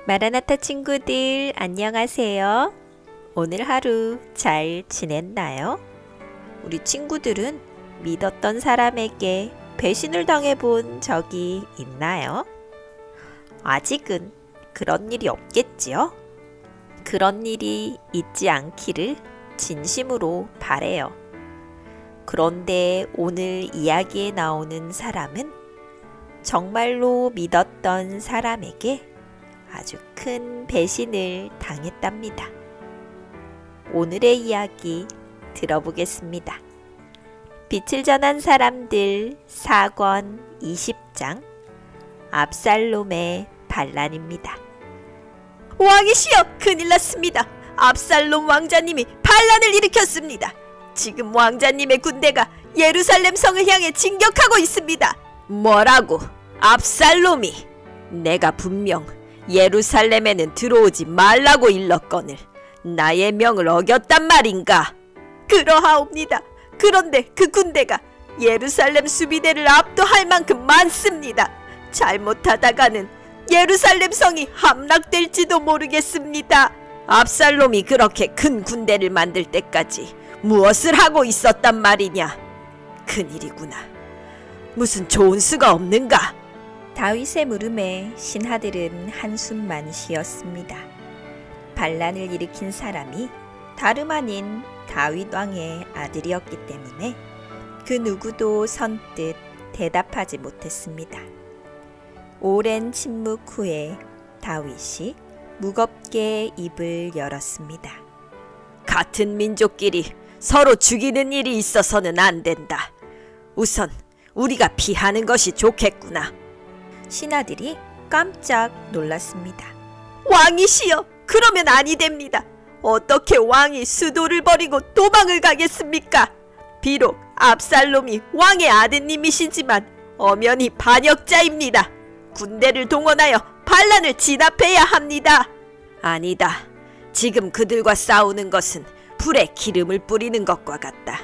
마라나타 친구들 안녕하세요. 오늘 하루 잘 지냈나요? 우리 친구들은 믿었던 사람에게 배신을 당해본 적이 있나요? 아직은 그런 일이 없겠지요? 그런 일이 있지 않기를 진심으로 바래요. 그런데 오늘 이야기에 나오는 사람은 정말로 믿었던 사람에게 아주 큰 배신을 당했답니다. 오늘의 이야기 들어보겠습니다. 빛을 전한 사람들 4권 20장 압살롬의 반란입니다. 왕이시여, 큰일 났습니다. 압살롬 왕자님이 반란을 일으켰습니다. 지금 왕자님의 군대가 예루살렘 성을 향해 진격하고 있습니다. 뭐라고? 압살롬이? 내가 분명 예루살렘에는 들어오지 말라고 일렀거늘 나의 명을 어겼단 말인가? 그러하옵니다. 그런데 그 군대가 예루살렘 수비대를 압도할 만큼 많습니다. 잘못하다가는 예루살렘 성이 함락될지도 모르겠습니다. 압살롬이 그렇게 큰 군대를 만들 때까지 무엇을 하고 있었단 말이냐? 큰일이구나. 무슨 좋은 수가 없는가? 다윗의 물음에 신하들은 한숨만 쉬었습니다. 반란을 일으킨 사람이 다름 아닌 다윗 왕의 아들이었기 때문에 그 누구도 선뜻 대답하지 못했습니다. 오랜 침묵 후에 다윗이 무겁게 입을 열었습니다. 같은 민족끼리 서로 죽이는 일이 있어서는 안 된다. 우선 우리가 피하는 것이 좋겠구나. 신하들이 깜짝 놀랐습니다. 왕이시여, 그러면 아니 됩니다. 어떻게 왕이 수도를 버리고 도망을 가겠습니까? 비록 압살롬이 왕의 아드님이시지만 엄연히 반역자입니다. 군대를 동원하여 반란을 진압해야 합니다. 아니다. 지금 그들과 싸우는 것은 불에 기름을 뿌리는 것과 같다.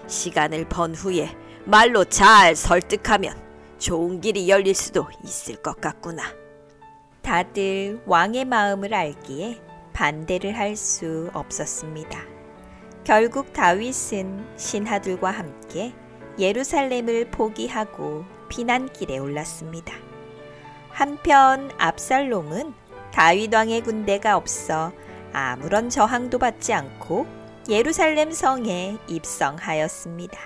시간을 번 후에 말로 잘 설득하면 좋은 길이 열릴 수도 있을 것 같구나. 다들 왕의 마음을 알기에 반대를 할 수 없었습니다. 결국 다윗은 신하들과 함께 예루살렘을 포기하고 피난길에 올랐습니다. 한편 압살롬은 다윗 왕의 군대가 없어 아무런 저항도 받지 않고 예루살렘 성에 입성하였습니다.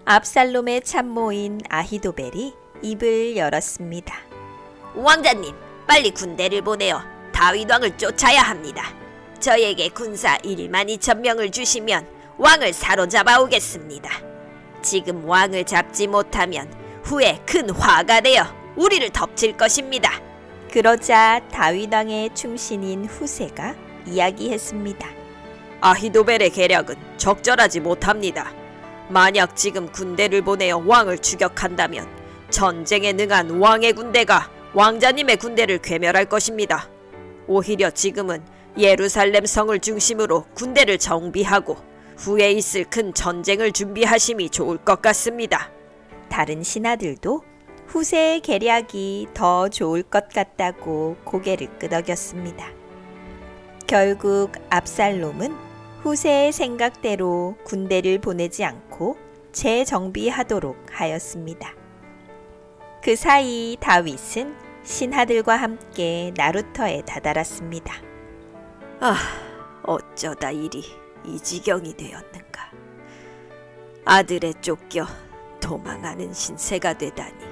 압살롬의 참모인 아히도벨이 입을 열었습니다. 왕자님, 빨리 군대를 보내어 다윗 왕을 쫓아야 합니다. 저에게 군사 1만 2천 명을 주시면 왕을 사로잡아 오겠습니다. 지금 왕을 잡지 못하면 후에 큰 화가 되어 우리를 덮칠 것입니다. 그러자 다윗 왕의 충신인 후세가 이야기했습니다. 아히도벨의 계략은 적절하지 못합니다. 만약 지금 군대를 보내어 왕을 추격한다면 전쟁에 능한 왕의 군대가 왕자님의 군대를 괴멸할 것입니다. 오히려 지금은 예루살렘 성을 중심으로 군대를 정비하고 후에 있을 큰 전쟁을 준비하심이 좋을 것 같습니다. 다른 신하들도 후세의 계략이 더 좋을 것 같다고 고개를 끄덕였습니다. 결국 압살롬은 후세의 생각대로 군대를 보내지 않고 재정비하도록 하였습니다. 그 사이 다윗은 신하들과 함께 나루터에 다다랐습니다. 어쩌다 일이 이 지경이 되었는가. 아들에 쫓겨 도망하는 신세가 되다니.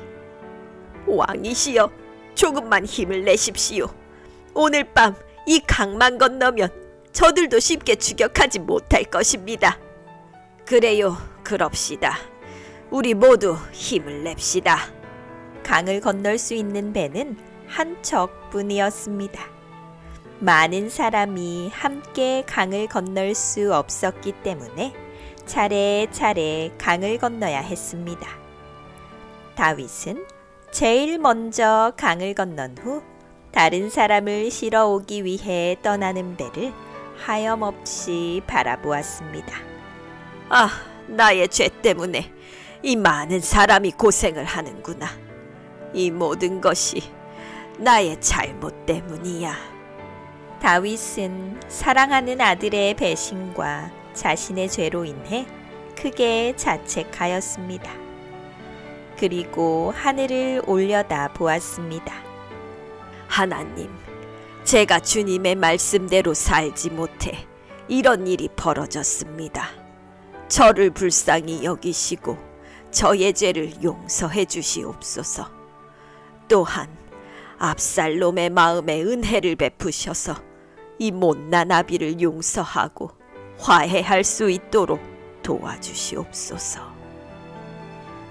왕이시여, 조금만 힘을 내십시오. 오늘 밤 이 강만 건너면 저들도 쉽게 추격하지 못할 것입니다. 그래요, 그럽시다. 우리 모두 힘을 냅시다. 강을 건널 수 있는 배는 한 척뿐이었습니다. 많은 사람이 함께 강을 건널 수 없었기 때문에 차례차례 강을 건너야 했습니다. 다윗은 제일 먼저 강을 건넌 후 다른 사람을 실어 오기 위해 떠나는 배를 하염없이 바라보았습니다. 나의 죄 때문에 이 많은 사람이 고생을 하는구나. 이 모든 것이 나의 잘못 때문이야. 다윗은 사랑하는 아들의 배신과 자신의 죄로 인해 크게 자책하였습니다. 그리고 하늘을 올려다 보았습니다. 하나님, 제가 주님의 말씀대로 살지 못해 이런 일이 벌어졌습니다. 저를 불쌍히 여기시고 저의 죄를 용서해 주시옵소서. 또한 압살롬의 마음에 은혜를 베푸셔서 이 못난 아비를 용서하고 화해할 수 있도록 도와주시옵소서.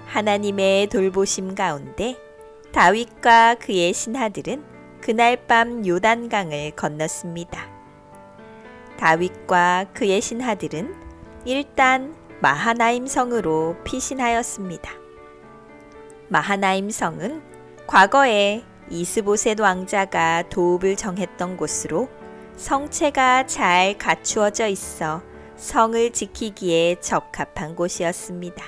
하나님의 돌보심 가운데 다윗과 그의 신하들은 그날 밤 요단강을 건넜습니다. 다윗과 그의 신하들은 일단 마하나임 성으로 피신하였습니다. 마하나임 성은 과거에 이스보셋 왕자가 도읍을 정했던 곳으로 성체가 잘 갖추어져 있어 성을 지키기에 적합한 곳이었습니다.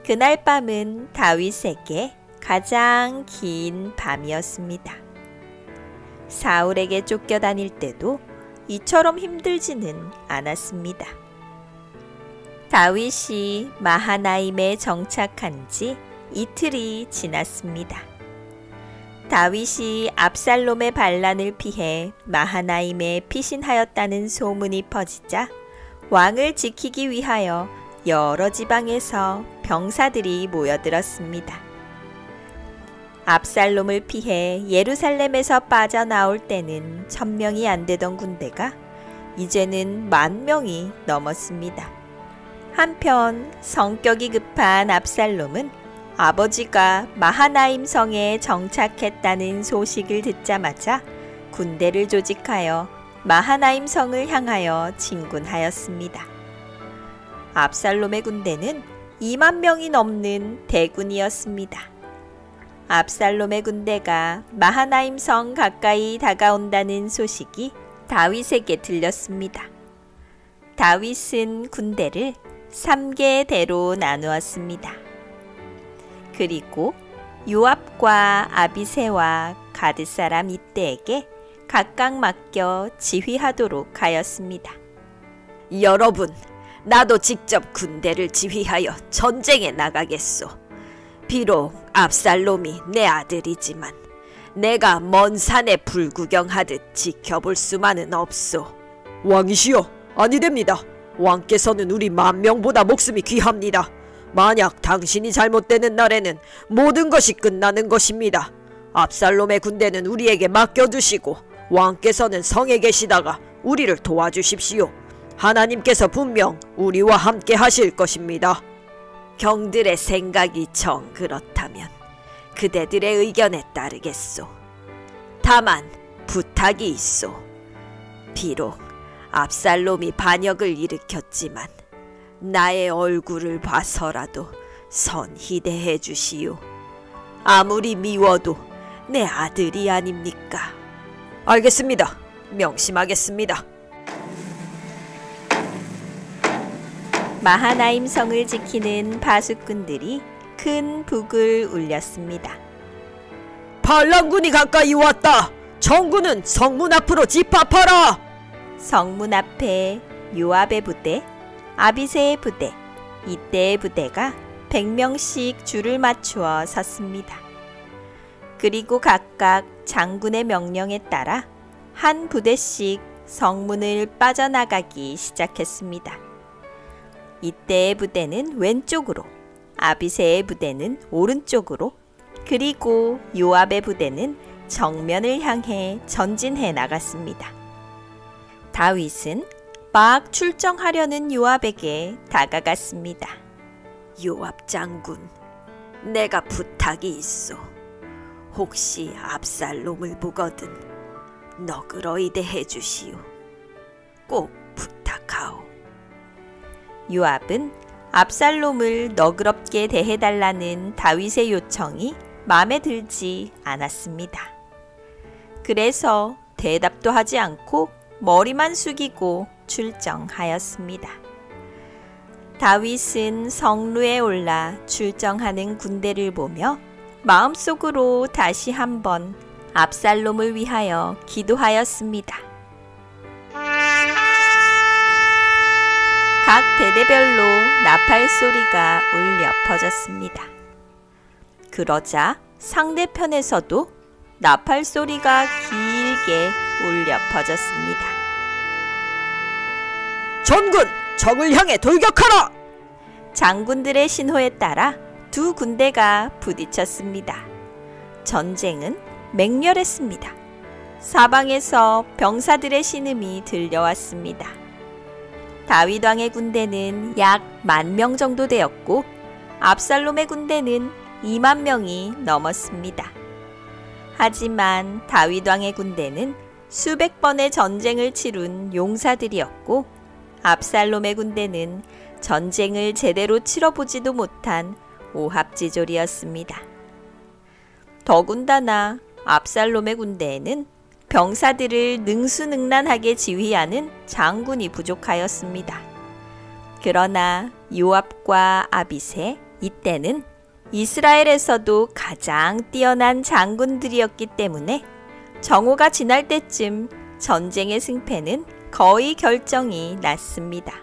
그날 밤은 다윗에게 가장 긴 밤이었습니다. 사울에게 쫓겨다닐 때도 이처럼 힘들지는 않았습니다. 다윗이 마하나임에 정착한 지 이틀이 지났습니다. 다윗이 압살롬의 반란을 피해 마하나임에 피신하였다는 소문이 퍼지자 왕을 지키기 위하여 여러 지방에서 병사들이 모여들었습니다. 압살롬을 피해 예루살렘에서 빠져나올 때는 1000명이 안 되던 군대가 이제는 10,000명이 넘었습니다. 한편 성격이 급한 압살롬은 아버지가 마하나임 성에 정착했다는 소식을 듣자마자 군대를 조직하여 마하나임 성을 향하여 진군하였습니다. 압살롬의 군대는 20,000명이 넘는 대군이었습니다. 압살롬의 군대가 마하나임 성 가까이 다가온다는 소식이 다윗에게 들렸습니다. 다윗은 군대를 3개대로 나누었습니다. 그리고 요압과 아비새와 가드 사람 이때에게 각각 맡겨 지휘하도록 하였습니다. 여러분, 나도 직접 군대를 지휘하여 전쟁에 나가겠소. 비록 압살롬이 내 아들이지만 내가 먼 산에 불구경하듯 지켜볼 수만은 없소. 왕이시여, 아니됩니다. 왕께서는 우리 10,000명보다 목숨이 귀합니다. 만약 당신이 잘못되는 날에는 모든 것이 끝나는 것입니다. 압살롬의 군대는 우리에게 맡겨두시고 왕께서는 성에 계시다가 우리를 도와주십시오. 하나님께서 분명 우리와 함께 하실 것입니다. 경들의 생각이 정 그렇다면 그대들의 의견에 따르겠소. 다만 부탁이 있소. 비록 압살롬이 반역을 일으켰지만 나의 얼굴을 봐서라도 선히 대해 주시오. 아무리 미워도 내 아들이 아닙니까? 알겠습니다. 명심하겠습니다. 마하나임 성을 지키는 바숫꾼들이 큰 북을 울렸습니다. 반란군이 가까이 왔다. 정군은 성문 앞으로 집합하라. 성문 앞에 요압의 부대, 아비새의 부대, 이때의 부대가 100명씩 줄을 맞추어 섰습니다. 그리고 각각 장군의 명령에 따라 한 부대씩 성문을 빠져나가기 시작했습니다. 이때의 부대는 왼쪽으로, 아비새의 부대는 오른쪽으로, 그리고 요압의 부대는 정면을 향해 전진해 나갔습니다. 다윗은 막 출정하려는 요압에게 다가갔습니다. 요압 장군, 내가 부탁이 있어. 혹시 압살롬을 보거든 너그러이 대해 주시오. 꼭 부탁하오. 요압은 압살롬을 너그럽게 대해달라는 다윗의 요청이 마음에 들지 않았습니다. 그래서 대답도 하지 않고 머리만 숙이고 출정하였습니다. 다윗은 성루에 올라 출정하는 군대를 보며 마음속으로 다시 한번 압살롬을 위하여 기도하였습니다. 각 대대별로 나팔 소리가 울려 퍼졌습니다. 그러자 상대편에서도 나팔 소리가 길게 울려 퍼졌습니다. 전군! 적을 향해 돌격하라! 장군들의 신호에 따라 두 군대가 부딪혔습니다. 전쟁은 맹렬했습니다. 사방에서 병사들의 신음이 들려왔습니다. 다윗 왕의 군대는 약 10,000명 정도 되었고 압살롬의 군대는 20,000명이 넘었습니다. 하지만 다윗 왕의 군대는 수백 번의 전쟁을 치룬 용사들이었고 압살롬의 군대는 전쟁을 제대로 치러보지도 못한 오합지졸이었습니다. 더군다나 압살롬의 군대에는 병사들을 능수능란하게 지휘하는 장군이 부족하였습니다. 그러나 요압과 아비새, 이때는 이스라엘에서도 가장 뛰어난 장군들이었기 때문에 정오가 지날 때쯤 전쟁의 승패는 거의 결정이 났습니다.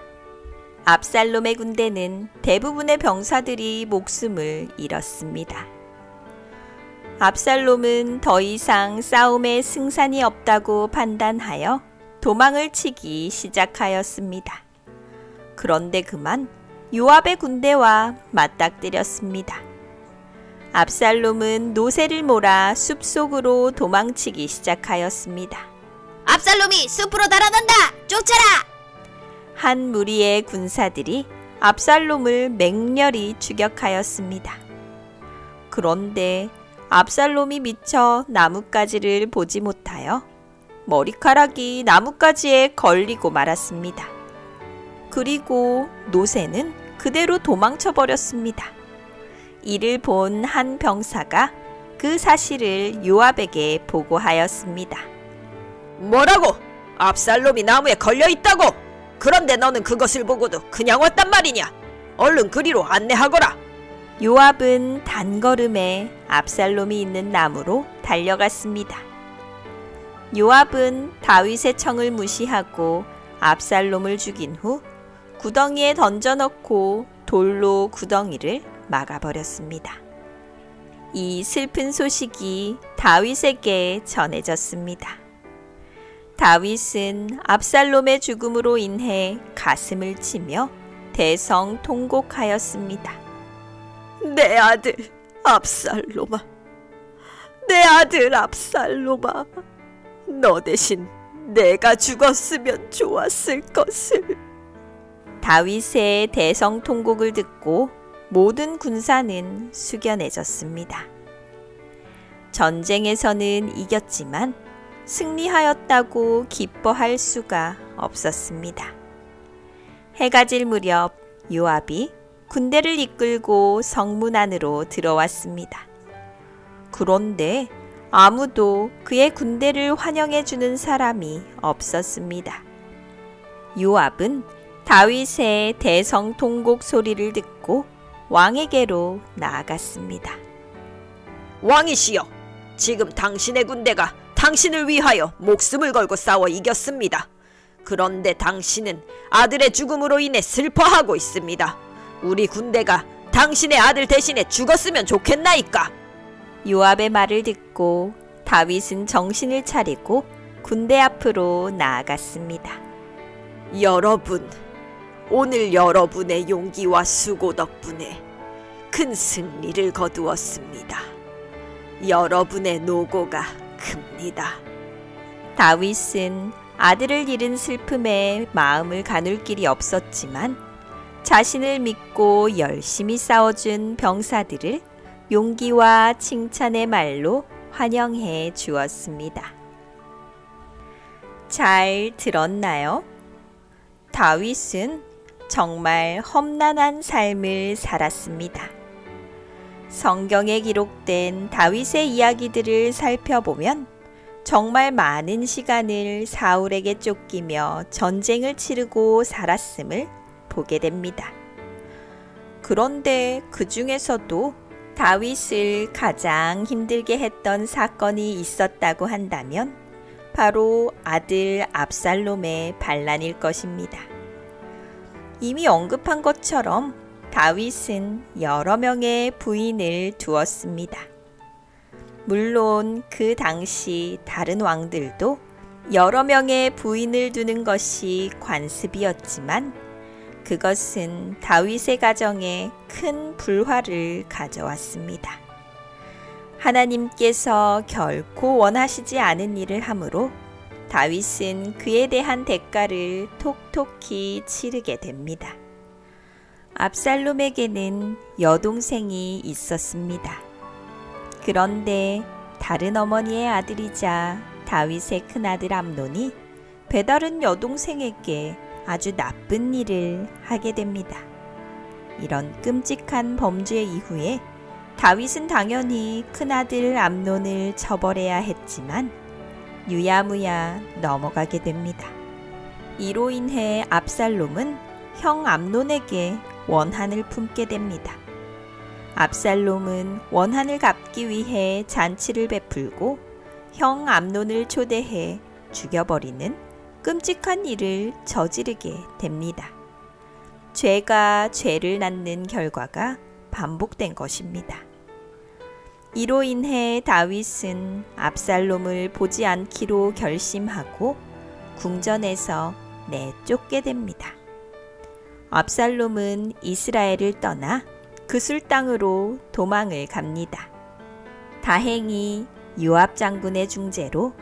압살롬의 군대는 대부분의 병사들이 목숨을 잃었습니다. 압살롬은 더 이상 싸움에 승산이 없다고 판단하여 도망을 치기 시작하였습니다. 그런데 그만 요압의 군대와 맞닥뜨렸습니다. 압살롬은 노새를 몰아 숲속으로 도망치기 시작하였습니다. 압살롬이 숲으로 달아난다! 쫓아라! 한 무리의 군사들이 압살롬을 맹렬히 추격하였습니다. 그런데 압살롬이 미처 나뭇가지를 보지 못하여 머리카락이 나뭇가지에 걸리고 말았습니다. 그리고 노새는 그대로 도망쳐 버렸습니다. 이를 본 한 병사가 그 사실을 요압에게 보고하였습니다. 뭐라고? 압살롬이 나무에 걸려있다고? 그런데 너는 그것을 보고도 그냥 왔단 말이냐? 얼른 그리로 안내하거라. 요압은 단걸음에 압살롬이 있는 나무로 달려갔습니다. 요압은 다윗의 청을 무시하고 압살롬을 죽인 후 구덩이에 던져넣고 돌로 구덩이를 막아버렸습니다. 이 슬픈 소식이 다윗에게 전해졌습니다. 다윗은 압살롬의 죽음으로 인해 가슴을 치며 대성통곡하였습니다. 내 아들 압살롬아, 내 아들 압살롬아, 너 대신 내가 죽었으면 좋았을 것을. 다윗의 대성통곡을 듣고 모든 군사는 숙연해졌습니다. 전쟁에서는 이겼지만 승리하였다고 기뻐할 수가 없었습니다. 해가 질 무렵 요압이 군대를 이끌고 성문 안으로 들어왔습니다. 그런데 아무도 그의 군대를 환영해주는 사람이 없었습니다. 요압은 다윗의 대성통곡 소리를 듣고 왕에게로 나아갔습니다. 왕이시여, 지금 당신의 군대가 당신을 위하여 목숨을 걸고 싸워 이겼습니다. 그런데 당신은 아들의 죽음으로 인해 슬퍼하고 있습니다. 우리 군대가 당신의 아들 대신에 죽었으면 좋겠나이까? 요압의 말을 듣고 다윗은 정신을 차리고 군대 앞으로 나아갔습니다. 여러분, 오늘 여러분의 용기와 수고 덕분에 큰 승리를 거두었습니다. 여러분의 노고가 큽니다. 다윗은 아들을 잃은 슬픔에 마음을 가눌 길이 없었지만 자신을 믿고 열심히 싸워준 병사들을 용기와 칭찬의 말로 환영해 주었습니다. 잘 들었나요? 다윗은 정말 험난한 삶을 살았습니다. 성경에 기록된 다윗의 이야기들을 살펴보면 정말 많은 시간을 사울에게 쫓기며 전쟁을 치르고 살았음을 보게 됩니다. 그런데 그 중에서도 다윗을 가장 힘들게 했던 사건이 있었다고 한다면 바로 아들 압살롬의 반란일 것입니다. 이미 언급한 것처럼 다윗은 여러 명의 부인을 두었습니다. 물론 그 당시 다른 왕들도 여러 명의 부인을 두는 것이 관습이었지만 그것은 다윗의 가정에 큰 불화를 가져왔습니다. 하나님께서 결코 원하시지 않은 일을 하므로 다윗은 그에 대한 대가를 톡톡히 치르게 됩니다. 압살롬에게는 여동생이 있었습니다. 그런데 다른 어머니의 아들이자 다윗의 큰아들 암논이 배다른 여동생에게 아주 나쁜 일을 하게 됩니다. 이런 끔찍한 범죄 이후에 다윗은 당연히 큰아들 암논을 처벌해야 했지만 유야무야 넘어가게 됩니다. 이로 인해 압살롬은 형 암논에게 원한을 품게 됩니다. 압살롬은 원한을 갚기 위해 잔치를 베풀고 형 암논을 초대해 죽여버리는 끔찍한 일을 저지르게 됩니다. 죄가 죄를 낳는 결과가 반복된 것입니다. 이로 인해 다윗은 압살롬을 보지 않기로 결심하고 궁전에서 내쫓게 됩니다. 압살롬은 이스라엘을 떠나 그술 땅으로 도망을 갑니다. 다행히 요압 장군의 중재로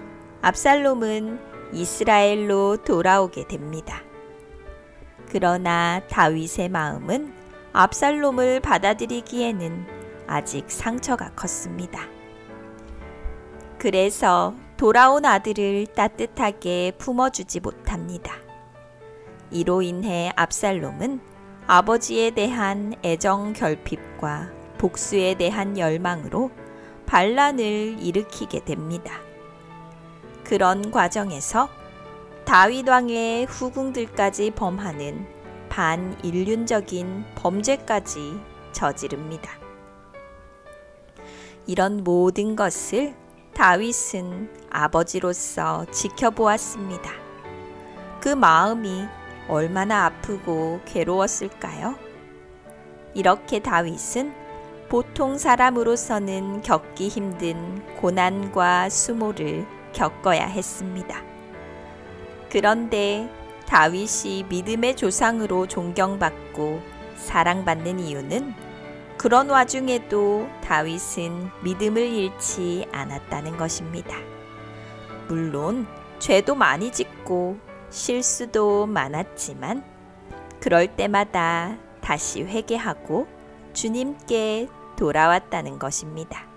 압살롬은 이스라엘로 돌아오게 됩니다. 그러나 다윗의 마음은 압살롬을 받아들이기에는 아직 상처가 컸습니다. 그래서 돌아온 아들을 따뜻하게 품어주지 못합니다. 이로 인해 압살롬은 아버지에 대한 애정 결핍과 복수에 대한 열망으로 반란을 일으키게 됩니다. 그런 과정에서 다윗 왕의 후궁들까지 범하는 반인륜적인 범죄까지 저지릅니다. 이런 모든 것을 다윗은 아버지로서 지켜보았습니다. 그 마음이 얼마나 아프고 괴로웠을까요? 이렇게 다윗은 보통 사람으로서는 겪기 힘든 고난과 수모를 겪어야 했습니다. 그런데 다윗이 믿음의 조상으로 존경받고 사랑받는 이유는 그런 와중에도 다윗은 믿음을 잃지 않았다는 것입니다. 물론 죄도 많이 짓고 실수도 많았지만 그럴 때마다 다시 회개하고 주님께 돌아왔다는 것입니다.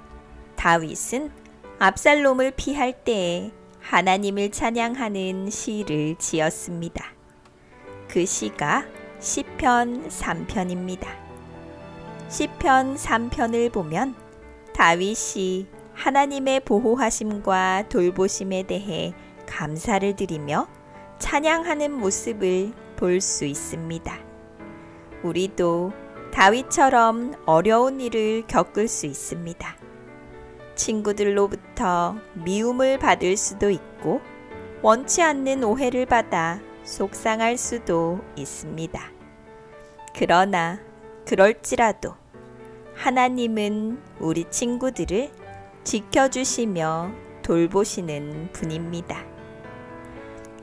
다윗은 압살롬을 피할 때에 하나님을 찬양하는 시를 지었습니다. 그 시가 시편 3편입니다. 시편 3편을 보면 다윗이 하나님의 보호하심과 돌보심에 대해 감사를 드리며 찬양하는 모습을 볼 수 있습니다. 우리도 다윗처럼 어려운 일을 겪을 수 있습니다. 친구들로부터 미움을 받을 수도 있고 원치 않는 오해를 받아 속상할 수도 있습니다. 그러나 그럴지라도 하나님은 우리 친구들을 지켜주시며 돌보시는 분입니다.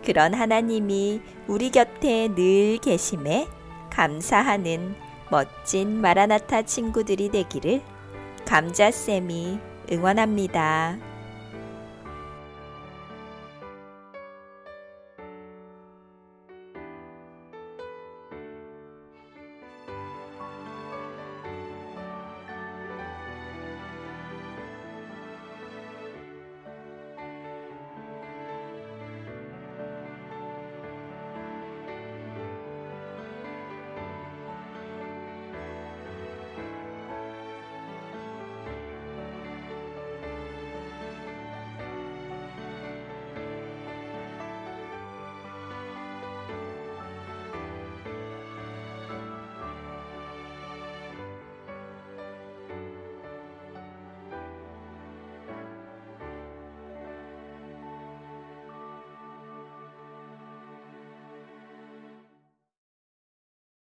그런 하나님이 우리 곁에 늘 계심에 감사하는 멋진 마라나타 친구들이 되기를 감자쌤이 응원합니다.